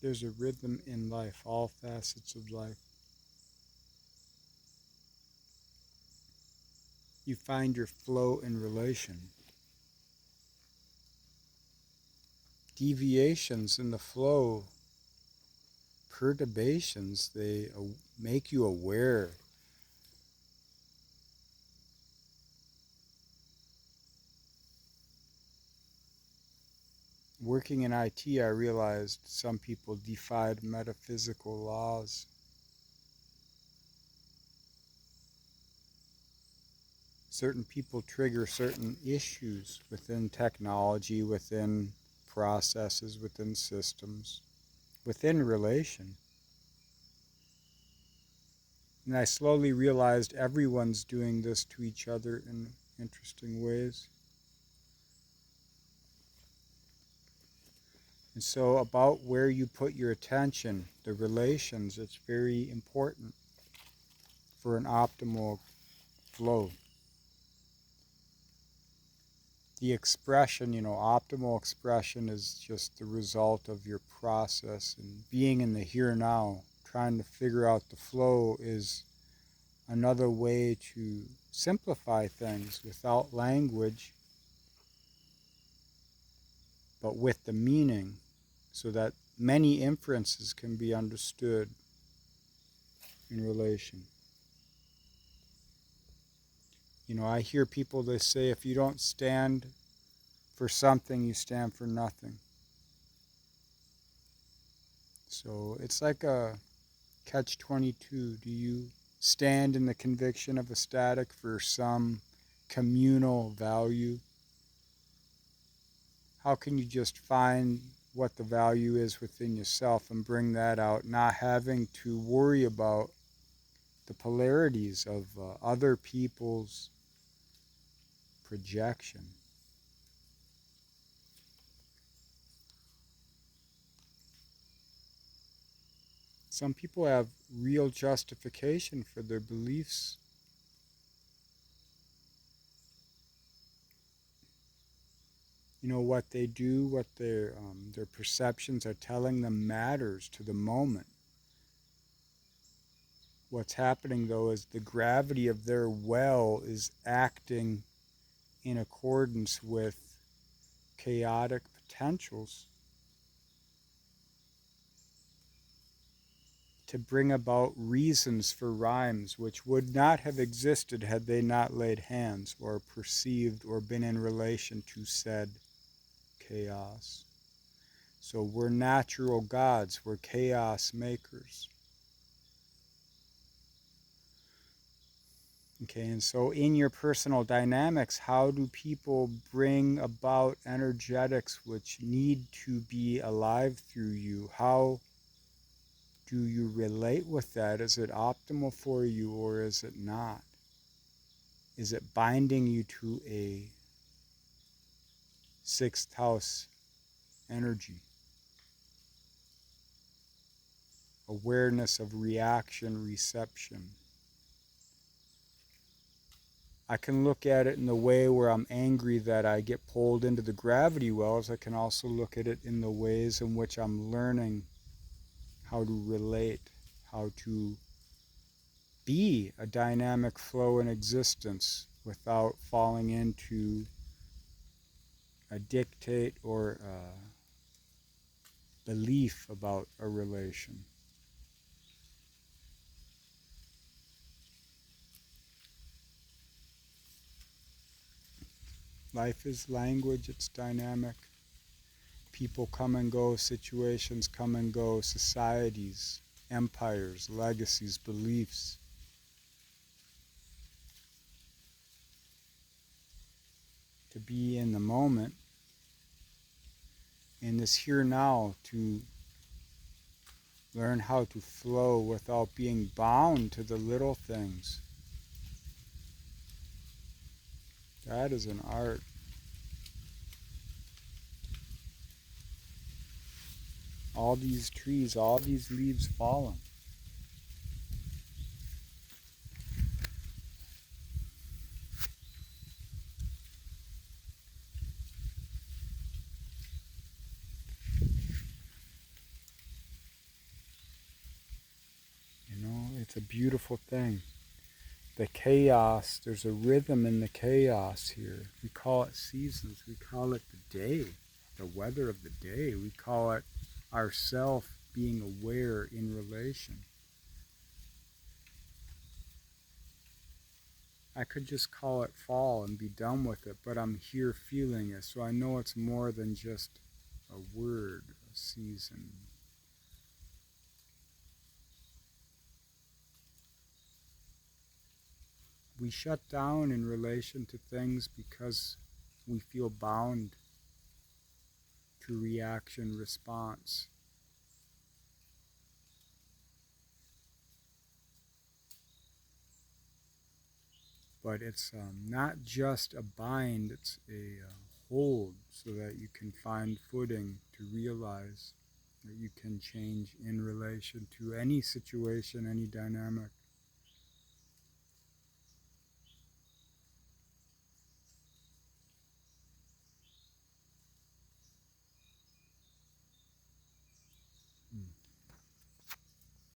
There's a rhythm in life, all facets of life. You find your flow in relation. Deviations in the flow, perturbations, they make you aware. Working in IT, I realized some people defied metaphysical laws. Certain people trigger certain issues within technology, within processes, within systems, within relation. And I slowly realized everyone's doing this to each other in interesting ways. And so about where you put your attention, the relations, it's very important for an optimal flow. The expression, optimal expression is just the result of your process, and being in the here now, trying to figure out the flow is another way to simplify things without language, but with the meaning, so that many inferences can be understood in relation. I hear people, they say, if you don't stand for something, you stand for nothing. So it's like a catch-22. Do you stand in the conviction of a static for some communal value? How can you just find what the value is within yourself and bring that out, not having to worry about the polarities of other people's projection? Some people have real justification for their beliefs. What they do, what their perceptions are telling them matters to the moment. What's happening, though, is the gravity of their well is acting in accordance with chaotic potentials to bring about reasons for rhymes which would not have existed had they not laid hands or perceived or been in relation to said chaos. So we're natural gods, we're chaos makers. Okay, and so in your personal dynamics, how do people bring about energetics which need to be alive through you? How do you relate with that? Is it optimal for you or is it not? Is it binding you to a sixth house energy? Awareness of reaction, reception. I can look at it in the way where I'm angry that I get pulled into the gravity wells. I can also look at it in the ways in which I'm learning how to relate, how to be a dynamic flow in existence without falling into a dictate or a belief about a relation. Life is language, it's dynamic. People come and go, situations come and go, societies, empires, legacies, beliefs. To be in the moment, in this here now, to learn how to flow without being bound to the little things. That is an art. All these trees, all these leaves falling. It's a beautiful thing. The chaos, there's a rhythm in the chaos here. We call it seasons. We call it the day, the weather of the day. We call it ourself being aware in relation. I could just call it fall and be done with it, but I'm here feeling it, so I know it's more than just a word, a season. We shut down in relation to things because we feel bound to reaction response. But it's not just a bind, it's a hold so that you can find footing to realize that you can change in relation to any situation, any dynamic.